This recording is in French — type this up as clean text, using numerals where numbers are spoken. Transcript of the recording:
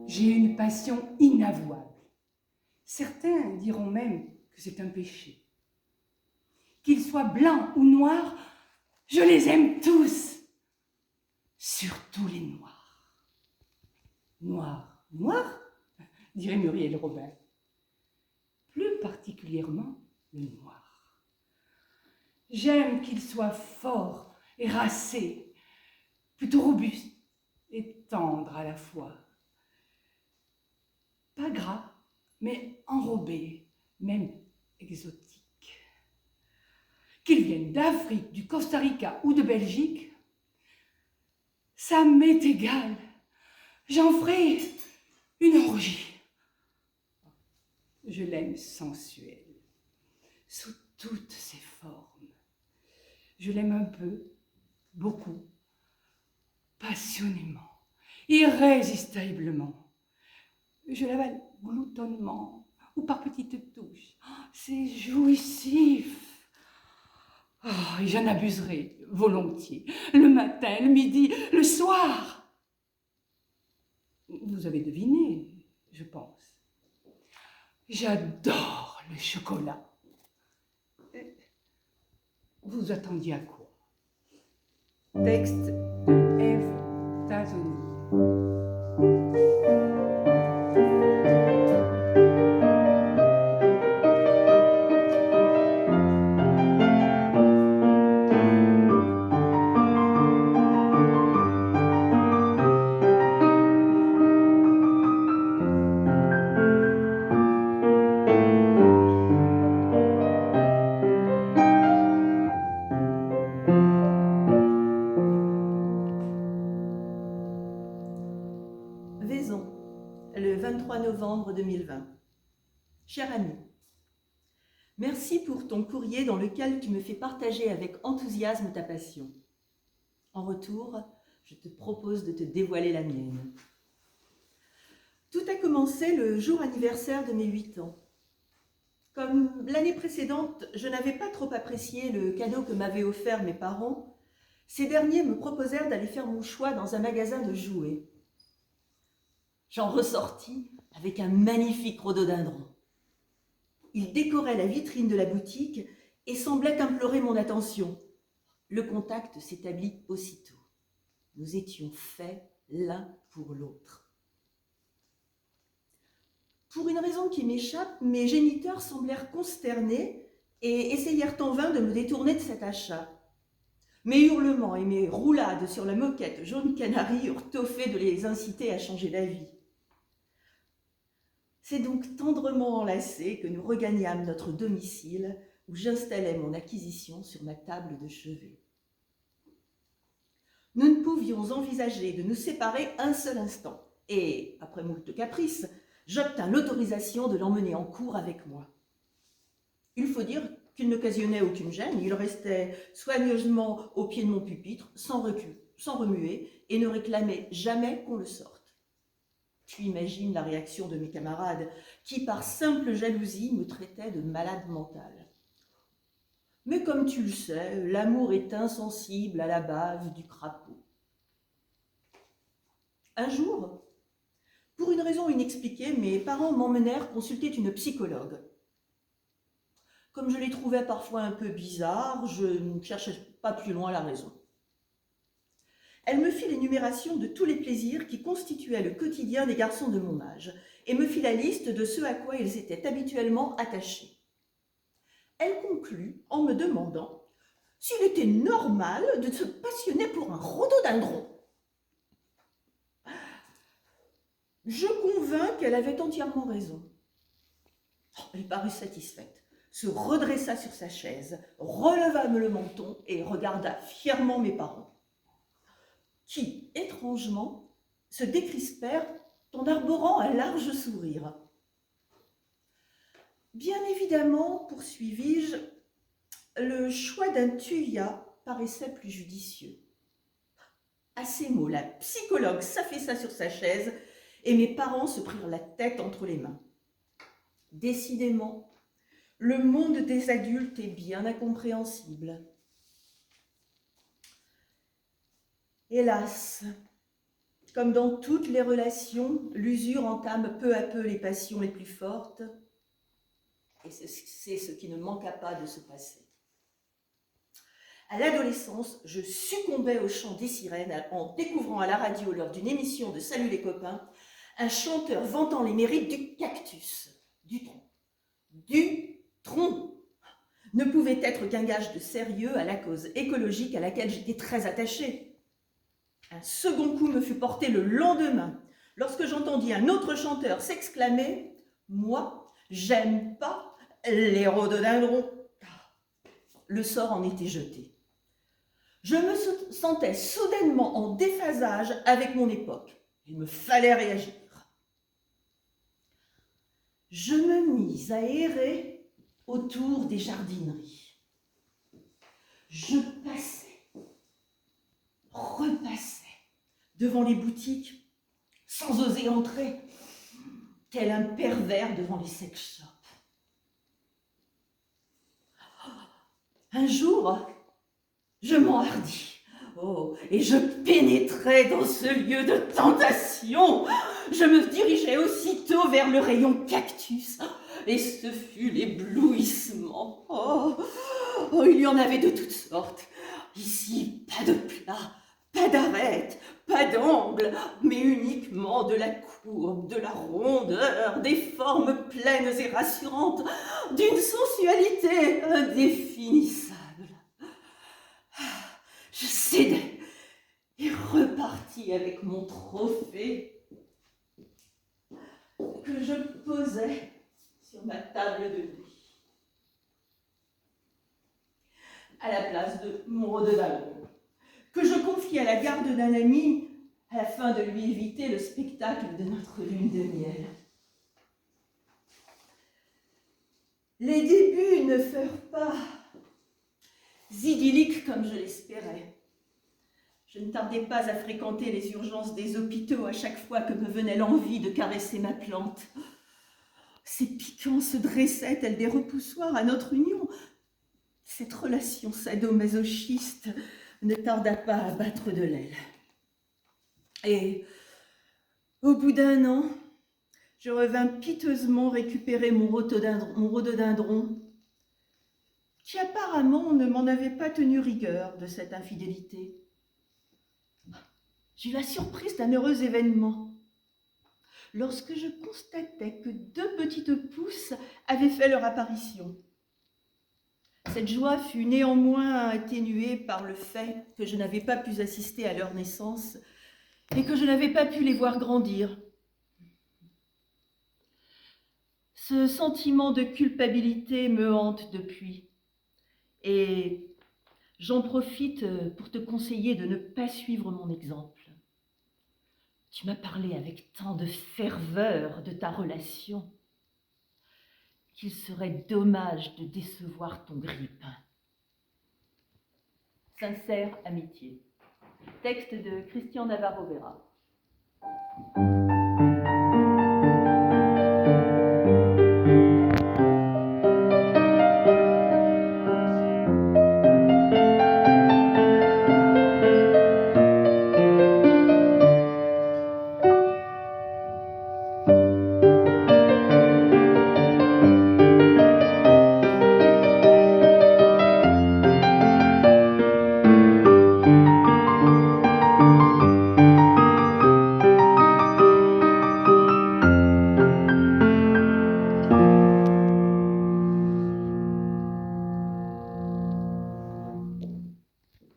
J'ai une passion inavouable. Certains diront même que c'est un péché. Qu'ils soient blancs ou noirs, je les aime tous. Surtout les noirs. Noirs, noirs, dirait Muriel Robin. Plus particulièrement le noir. J'aime qu'il soit fort et racé, plutôt robuste et tendre à la fois. Pas gras, mais enrobé, même exotique. Qu'il vienne d'Afrique, du Costa Rica ou de Belgique, ça m'est égal. J'en ferai une orgie. Je l'aime sensuelle, sous toutes ses formes. Je l'aime un peu, beaucoup, passionnément, irrésistiblement. Je l'avale gloutonnement ou par petites touches. C'est jouissif. Oh, et j'en abuserai volontiers, le matin, le midi, le soir. Vous avez deviné, je pense. J'adore le chocolat. Vous attendiez à quoi? Texte de Ève Tazoni. Vaison, le 23 novembre 2020. Cher ami, merci pour ton courrier dans lequel tu me fais partager avec enthousiasme ta passion. En retour, je te propose de te dévoiler la mienne. Tout a commencé le jour anniversaire de mes 8 ans. Comme l'année précédente, je n'avais pas trop apprécié le cadeau que m'avaient offert mes parents. Ces derniers me proposèrent d'aller faire mon choix dans un magasin de jouets. J'en ressortis avec un magnifique rhododendron. Il décorait la vitrine de la boutique et semblait implorer mon attention. Le contact s'établit aussitôt. Nous étions faits l'un pour l'autre. Pour une raison qui m'échappe, mes géniteurs semblèrent consternés et essayèrent en vain de me détourner de cet achat. Mes hurlements et mes roulades sur la moquette jaune canari eurent tôt fait de les inciter à changer d'avis. C'est donc tendrement enlacés que nous regagnâmes notre domicile où j'installai mon acquisition sur ma table de chevet. Nous ne pouvions envisager de nous séparer un seul instant et, après moult caprices, j'obtins l'autorisation de l'emmener en cour avec moi. Il faut dire qu'il n'occasionnait aucune gêne, il restait soigneusement au pied de mon pupitre, sans recul, sans remuer, et ne réclamait jamais qu'on le sorte. Tu imagines la réaction de mes camarades, qui par simple jalousie me traitaient de malade mentale. Mais comme tu le sais, l'amour est insensible à la bave du crapaud. Un jour, pour une raison inexpliquée, mes parents m'emmenèrent consulter une psychologue. Comme je les trouvais parfois un peu bizarres, je ne cherchais pas plus loin la raison. Elle me fit l'énumération de tous les plaisirs qui constituaient le quotidien des garçons de mon âge et me fit la liste de ceux à quoi ils étaient habituellement attachés. Elle conclut en me demandant s'il était normal de se passionner pour un rhododendron. Je convins qu'elle avait entièrement raison. Elle parut satisfaite, se redressa sur sa chaise, releva le menton et regarda fièrement mes parents, qui, étrangement, se décrispèrent en arborant un large sourire. Bien évidemment, poursuivis-je, le choix d'un thuya paraissait plus judicieux. À ces mots, la psychologue s'affaissa sur sa chaise et mes parents se prirent la tête entre les mains. Décidément, le monde des adultes est bien incompréhensible. Hélas, Comme dans toutes les relations, l'usure entame peu à peu les passions les plus fortes. Et c'est ce qui ne manqua pas de se passer. À l'adolescence, je succombais au chant des sirènes en découvrant à la radio lors d'une émission de Salut les copains un chanteur vantant les mérites du cactus, du tronc. Du tronc ne pouvait être qu'un gage de sérieux à la cause écologique à laquelle j'étais très attachée. Un second coup me fut porté le lendemain, lorsque j'entendis un autre chanteur s'exclamer « Moi, j'aime pas les rhododendrons ». Le sort en était jeté. Je me sentais soudainement en déphasage avec mon époque. Il me fallait réagir. Je me mis à errer autour des jardineries. Je passais, repassais devant les boutiques sans oser entrer, tel un pervers devant les sex shops. Un jour, je m'enhardis. Oh, et je pénétrais dans ce lieu de tentation. Je me dirigeais aussitôt vers le rayon cactus. Et ce fut l'éblouissement. Oh, il y en avait de toutes sortes. Ici, pas de plat, pas d'arête, pas d'angle, mais uniquement de la courbe, de la rondeur, des formes pleines et rassurantes, d'une sensualité indéfinissable. Je cédai et repartis avec mon trophée que je posais sur ma table de nuit, à la place de mon rhododendron, que je confie à la garde d'un ami afin de lui éviter le spectacle de notre lune de miel. Les débuts ne furent pas idylliques comme je l'espérais. Je ne tardais pas à fréquenter les urgences des hôpitaux à chaque fois que me venait l'envie de caresser ma plante. Ces piquants se dressaient tels des repoussoirs à notre union. Cette relation sadomasochiste ne tarda pas à battre de l'aile. Et au bout d'un an, je revins piteusement récupérer mon rhododendron, qui apparemment ne m'en avait pas tenu rigueur de cette infidélité. J'eus la surprise d'un heureux événement, lorsque je constatais que 2 petites pousses avaient fait leur apparition. Cette joie fut néanmoins atténuée par le fait que je n'avais pas pu assister à leur naissance et que je n'avais pas pu les voir grandir. Ce sentiment de culpabilité me hante depuis, et j'en profite pour te conseiller de ne pas suivre mon exemple. Tu m'as parlé avec tant de ferveur de ta relation qu'il serait dommage de décevoir ton grippin. Sincère amitié. Texte de Christian Navarro Vera.